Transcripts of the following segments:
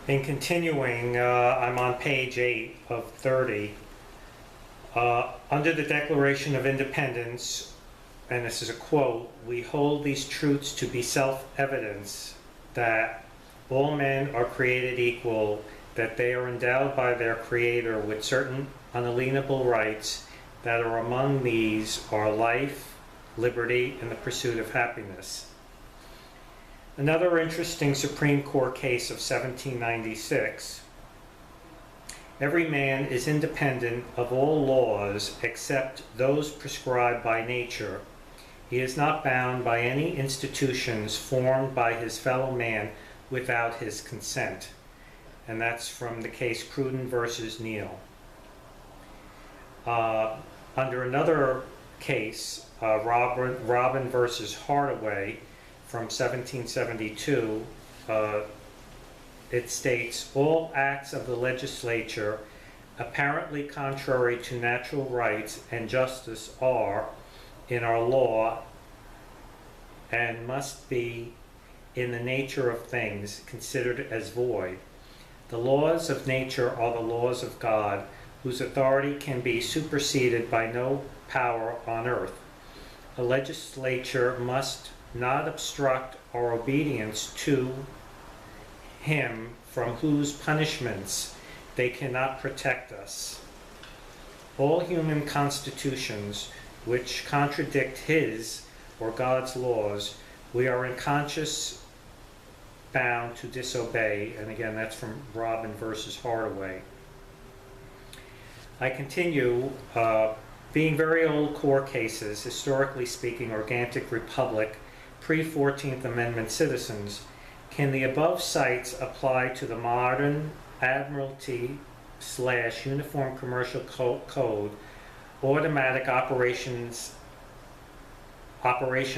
In continuing, I'm on page 8 of 30. Under the Declaration of Independence, and this is a quote, "We hold these truths to be self-evidence that all men are created equal, that they are endowed by their Creator with certain unalienable rights, that are among these are life, liberty, and the pursuit of happiness." Another interesting Supreme Court case of 1796. "Every man is independent of all laws except those prescribed by nature. He is not bound by any institutions formed by his fellow man without his consent." And that's from the case Cruden versus Neal. Under another case, Robin versus Hardaway from 1772, it states, "All acts of the legislature apparently contrary to natural rights and justice are, in our law, and must be, in the nature of things, considered as void. The laws of nature are the laws of God, whose authority can be superseded by no power on earth. A legislature must not obstruct our obedience to him, from whose punishments they cannot protect us. All human constitutions which contradict his or God's laws, we are in conscience bound to disobey." And again, that's from Robin versus Hardaway. I continue, being very old court cases, historically speaking, organic republic, pre-14th Amendment citizens, can the above cites apply to the modern Admiralty/Uniform Commercial Code automatic operation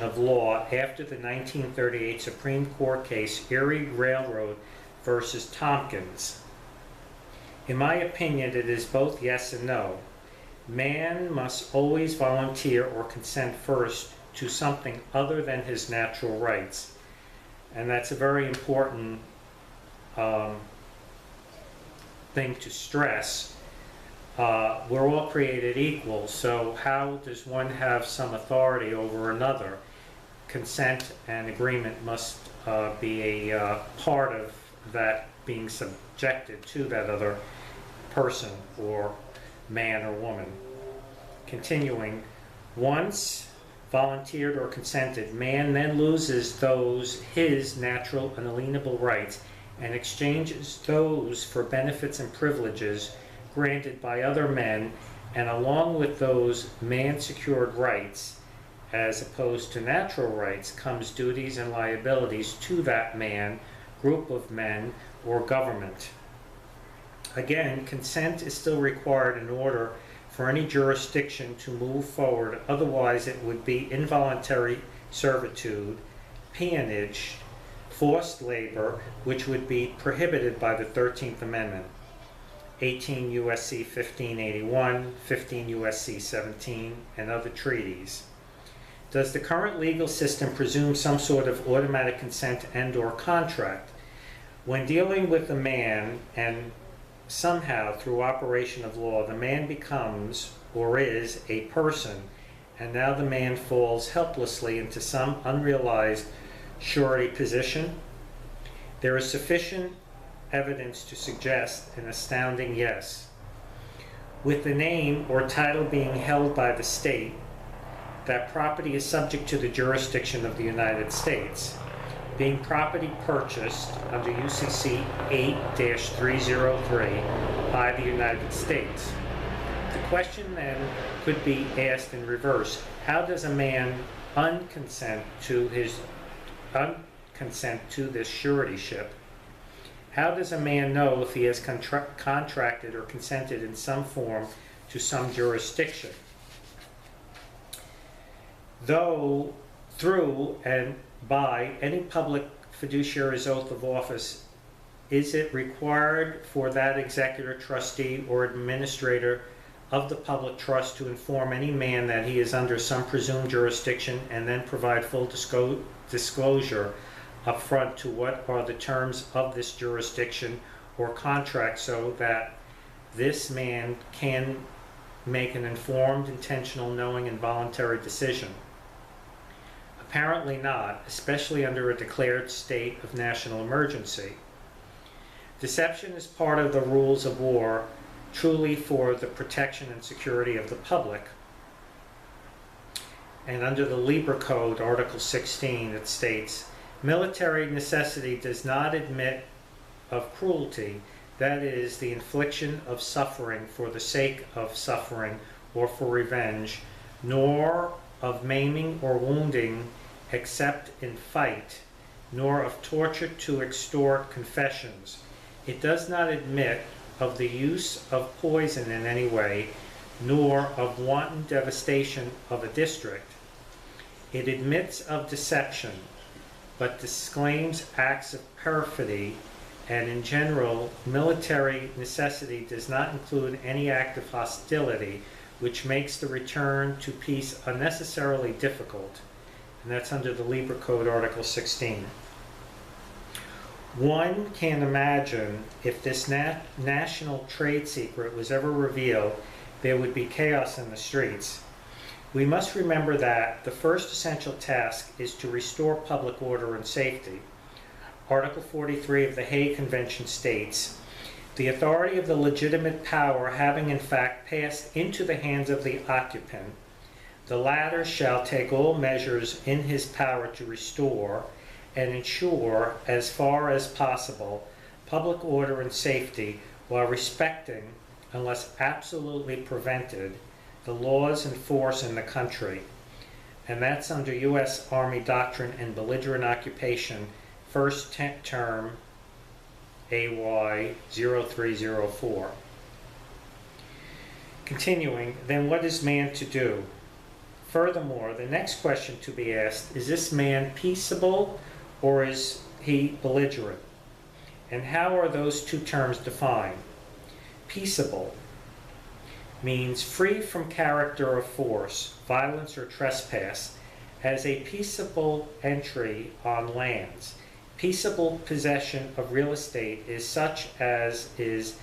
of law after the 1938 Supreme Court case Erie Railroad versus Tompkins? In my opinion, it is both yes and no. Man must always volunteer or consent first to something other than his natural rights. And that's a very important thing to stress. We're all created equal, so how does one have some authority over another? Consent and agreement must be a part of that being subjected to that other person or man or woman. Continuing, once volunteered or consented, man then loses his natural unalienable rights and exchanges those for benefits and privileges granted by other men, and along with those man-secured rights, as opposed to natural rights, comes duties and liabilities to that man, group of men, or government. Again, consent is still required in order for any jurisdiction to move forward, otherwise it would be involuntary servitude, peonage, forced labor, which would be prohibited by the 13th Amendment, 18 U.S.C. 1581, 15 U.S.C. 17, and other treaties. Does the current legal system presume some sort of automatic consent and/or contract? When dealing with a man, and somehow through operation of law, the man becomes or is a person, and now the man falls helplessly into some unrealized surety position? There is sufficient evidence to suggest an astounding yes. With the name or title being held by the state, that property is subject to the jurisdiction of the United States, being property purchased under UCC 8-303 by the United States. The question then could be asked in reverse: how does a man unconsent to this suretyship? How does a man know if he has contracted or consented in some form to some jurisdiction? Though through and by any public fiduciary's oath of office, is it required for that executor, trustee, or administrator of the public trust to inform any man that he is under some presumed jurisdiction and then provide full disclosure upfront to what are the terms of this jurisdiction or contract so that this man can make an informed, intentional, knowing, and voluntary decision? Apparently not, especially under a declared state of national emergency. Deception is part of the rules of war, truly for the protection and security of the public. And under the Libra Code, Article 16, it states, military necessity does not admit of cruelty, that is, the infliction of suffering for the sake of suffering or for revenge, nor of maiming or wounding except in fight, nor of torture to extort confessions. It does not admit of the use of poison in any way, nor of wanton devastation of a district. It admits of deception, but disclaims acts of perfidy, and in general, military necessity does not include any act of hostility which makes the return to peace unnecessarily difficult. And that's under the Libra Code, Article 16. One can imagine if this national trade secret was ever revealed, there would be chaos in the streets. We must remember that the first essential task is to restore public order and safety. Article 43 of the Hague Convention states, the authority of the legitimate power having in fact passed into the hands of the occupant, the latter shall take all measures in his power to restore and ensure, as far as possible, public order and safety while respecting, unless absolutely prevented, the laws in force in the country. And that's under U.S. Army Doctrine and Belligerent Occupation, first term, AY 0304. Continuing, then what is man to do? Furthermore, the next question to be asked, is this man peaceable or is he belligerent? And how are those two terms defined? Peaceable means free from character of force, violence, or trespass, as a peaceable entry on lands. Peaceable possession of real estate is such as is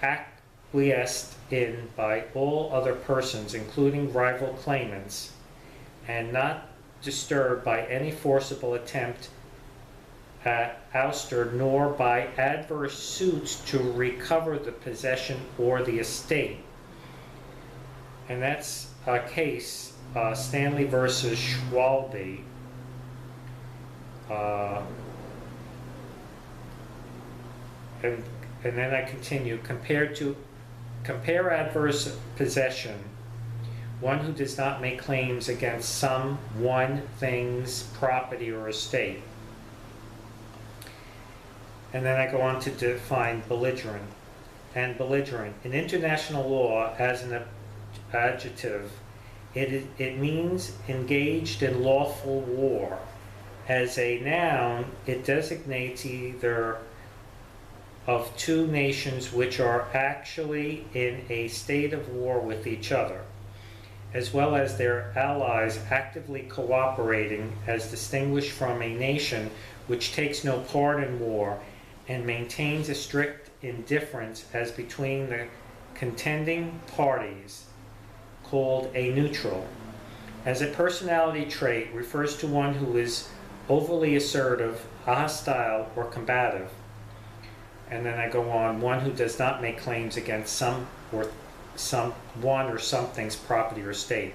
acquiesced in by all other persons, including rival claimants, and not disturbed by any forcible attempt at ouster, nor by adverse suits to recover the possession or the estate. And that's a case, Stanley versus Schwalbe. And then I continue, compare adverse possession, one who does not make claims against some one thing's property or estate. And then I go on to define belligerent. And belligerent, in international law, as an adjective, it means engaged in lawful war. As a noun, it designates either of two nations which are actually in a state of war with each other, as well as their allies actively cooperating, as distinguished from a nation which takes no part in war and maintains a strict indifference as between the contending parties, called a neutral. As a personality trait, refers to one who is overly assertive, hostile, or combative. And then I go on, one who does not make claims against one or something's property or estate.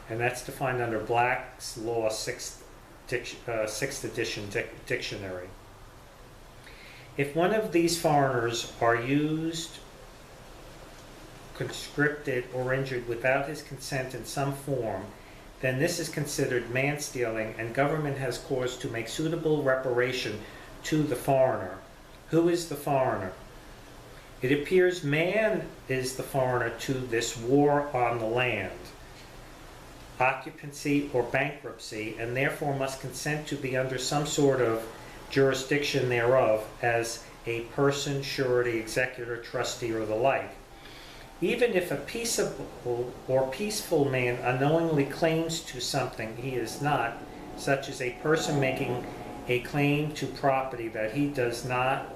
And that's defined under Black's Law 6th edition dictionary. If one of these foreigners are used, conscripted, or injured without his consent in some form, then this is considered man-stealing, and government has cause to make suitable reparation to the foreigner. Who is the foreigner? It appears man is the foreigner to this war on the land, occupancy or bankruptcy, and therefore must consent to be under some sort of jurisdiction thereof as a person, surety, executor, trustee, or the like. Even if a peaceable or peaceful man unknowingly claims to something he is not, such as a person making a claim to property that he does not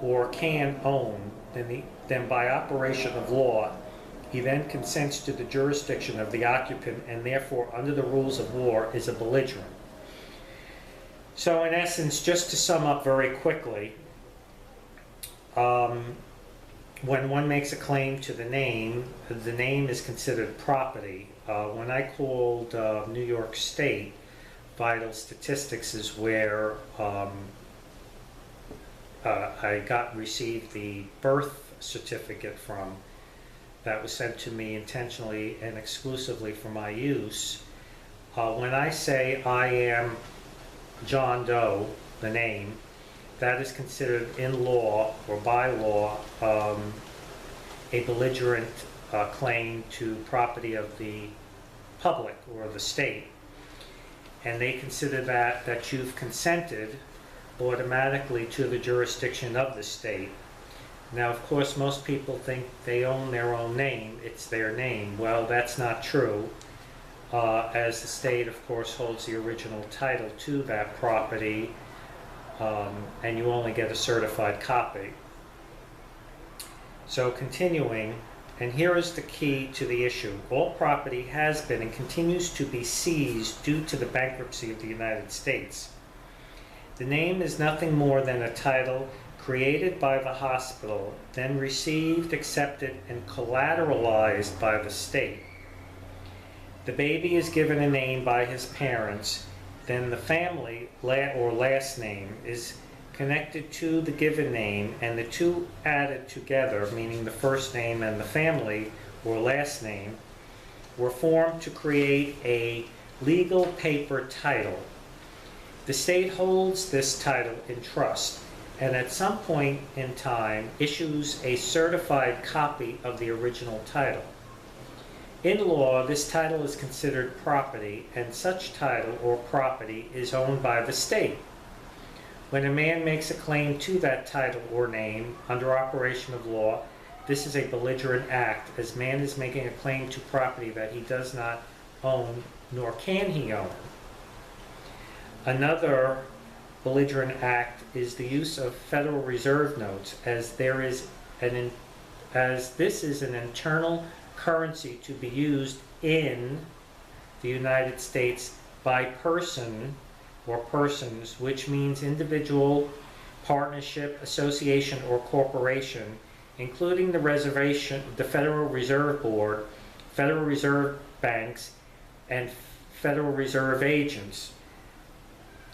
or can own, then by operation of law, he then consents to the jurisdiction of the occupant and therefore, under the rules of war, is a belligerent. So in essence, just to sum up very quickly, when one makes a claim to the name is considered property. When I called New York State, Vital Statistics is where I received the birth certificate from, that was sent to me intentionally and exclusively for my use. When I say I am John Doe, the name, that is considered in law or by law a belligerent claim to property of the public or the state. And they consider that you've consented automatically to the jurisdiction of the state. Now, of course, most people think they own their own name. It's their name. Well, that's not true, as the state, of course, holds the original title to that property, and you only get a certified copy. So continuing, and here is the key to the issue. All property has been and continues to be seized due to the bankruptcy of the United States. The name is nothing more than a title created by the hospital, then received, accepted, and collateralized by the state. The baby is given a name by his parents, then the family or last name is connected to the given name, and the two added together, meaning the first name and the family or last name, were formed to create a legal paper title. The state holds this title in trust, and at some point in time issues a certified copy of the original title. In law, this title is considered property, and such title or property is owned by the state. When a man makes a claim to that title or name under operation of law, this is a belligerent act, as man is making a claim to property that he does not own, nor can he own. Another belligerent act is the use of Federal Reserve notes, as this is an internal currency to be used in the United States by person or persons, which means individual, partnership, association, or corporation, including the Federal Reserve Board, Federal Reserve banks, and Federal Reserve agents.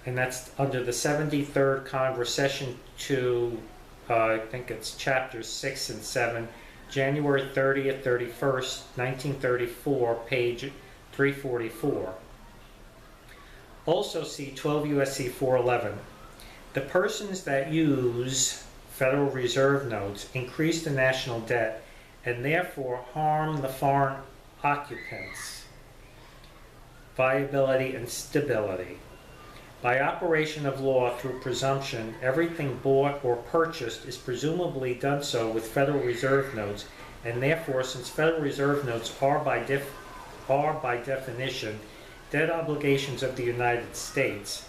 And that's under the 73rd Congress, Session 2, I think it's chapters 6 and 7, January 30th, 31st, 1934, page 344. Also see 12 U.S.C. 411. The persons that use Federal Reserve notes increase the national debt and therefore harm the foreign occupants' viability and stability. By operation of law through presumption, everything bought or purchased is presumably done so with Federal Reserve notes, and therefore, since Federal Reserve notes are by definition debt obligations of the United States,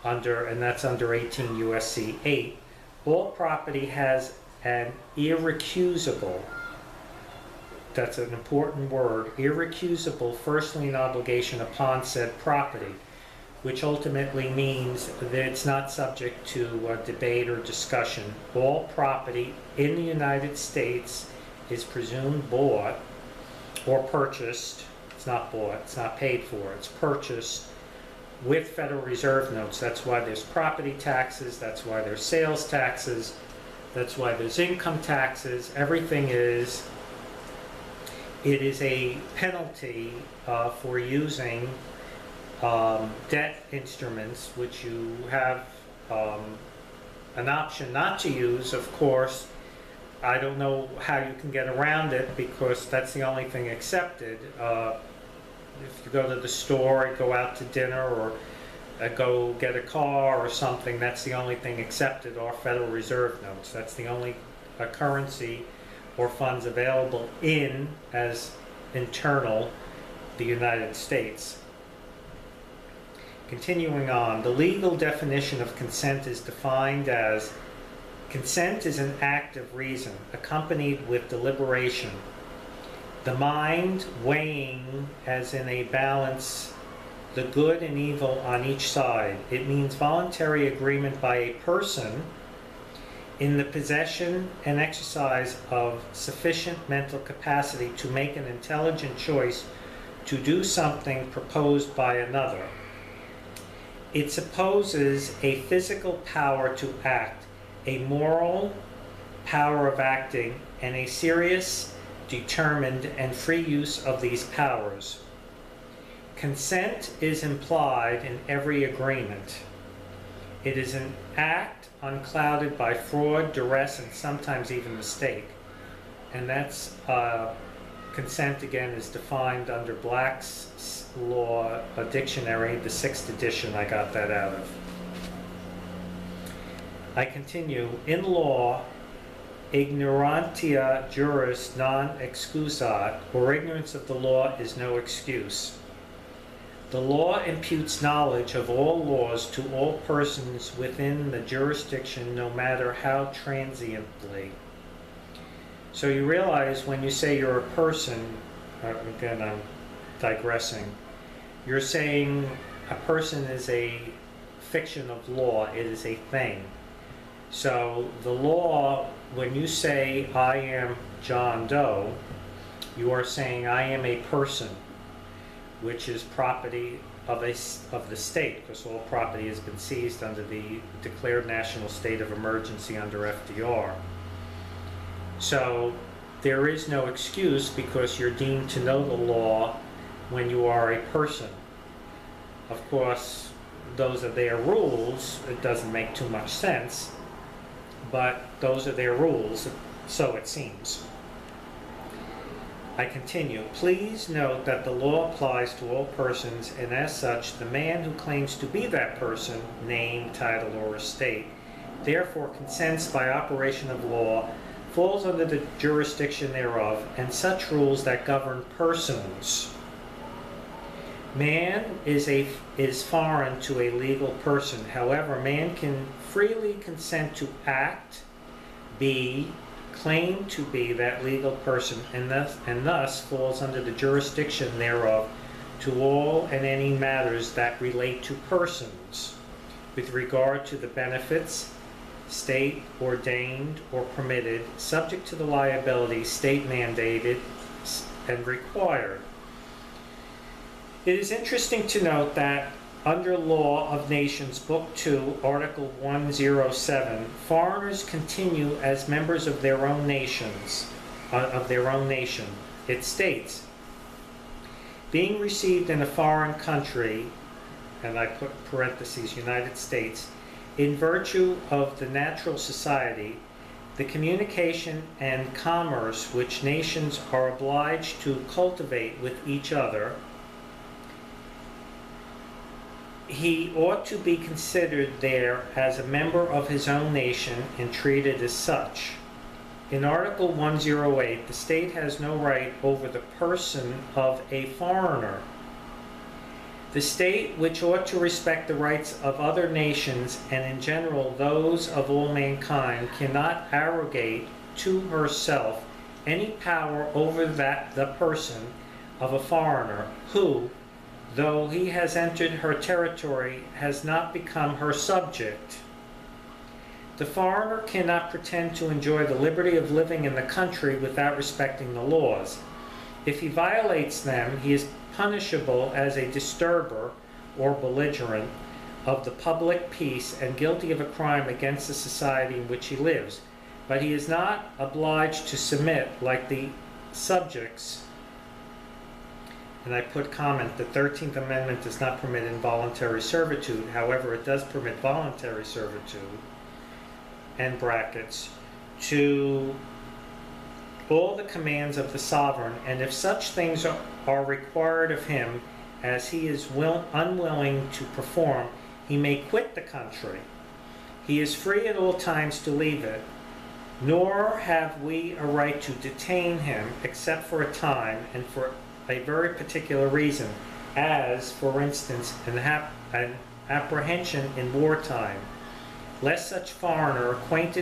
and that's under 18 U.S.C. 8, all property has an irrecusable, that's an important word, irrecusable first lien obligation upon said property, which ultimately means that it's not subject to debate or discussion. All property in the United States is presumed bought or purchased. It's not bought, it's not paid for, it's purchased with Federal Reserve notes. That's why there's property taxes, that's why there's sales taxes, that's why there's income taxes. Everything is, it is a penalty for using debt instruments, which you have an option not to use. Of course, I don't know how you can get around it, because that's the only thing accepted. If you go to the store, or go out to dinner, or go get a car or something, that's the only thing accepted are Federal Reserve notes. That's the only currency or funds available as internal the United States. Continuing on, the legal definition of consent is defined as consent is an act of reason accompanied with deliberation. The mind weighing as in a balance the good and evil on each side. It means voluntary agreement by a person in the possession and exercise of sufficient mental capacity to make an intelligent choice to do something proposed by another. It supposes a physical power to act, a moral power of acting, and a serious, determined, and free use of these powers. Consent is implied in every agreement. It is an act unclouded by fraud, duress, and sometimes even mistake. And that's consent, again, is defined under Black's Law Dictionary, the 6th edition. I got that out of. I continue. In law, ignorantia juris non excusat, or ignorance of the law is no excuse. The law imputes knowledge of all laws to all persons within the jurisdiction, no matter how transiently. So you realize when you say you're a person, again I'm digressing, you're saying a person is a fiction of law, it is a thing. So the law, when you say I am John Doe, you are saying I am a person, which is property of the state, because all property has been seized under the declared national state of emergency under FDR. So there is no excuse because you're deemed to know the law when you are a person. Of course, those are their rules. It doesn't make too much sense, but those are their rules, so it seems. I continue. Please note that the law applies to all persons, and as such, the man who claims to be that person, name, title, or estate, therefore consents by operation of law, falls under the jurisdiction thereof, and such rules that govern persons. Man is foreign to a legal person. However, man can freely consent to act, be, claim to be that legal person, and thus falls under the jurisdiction thereof to all and any matters that relate to persons with regard to the benefits, state ordained or permitted, subject to the liability, state mandated and required. It is interesting to note that under Law of Nations, Book 2, Article 107, foreigners continue as members of their own nations, It states, being received in a foreign country, and I put parentheses, United States, in virtue of the natural society, the communication and commerce which nations are obliged to cultivate with each other, he ought to be considered there as a member of his own nation and treated as such. In Article 108, the state has no right over the person of a foreigner. The state, which ought to respect the rights of other nations and in general those of all mankind, cannot arrogate to herself any power over the person of a foreigner who, though he has entered her territory, has not become her subject. The foreigner cannot pretend to enjoy the liberty of living in the country without respecting the laws. If he violates them, he is punishable as a disturber or belligerent of the public peace and guilty of a crime against the society in which he lives. But he is not obliged to submit like the subjects. And I put comment, the 13th Amendment does not permit involuntary servitude. However, it does permit voluntary servitude, and brackets, to all the commands of the sovereign, and if such things are required of him as he is unwilling to perform, he may quit the country. He is free at all times to leave it, nor have we a right to detain him except for a time and for a very particular reason, as, for instance, an apprehension in wartime, lest such foreigner acquainted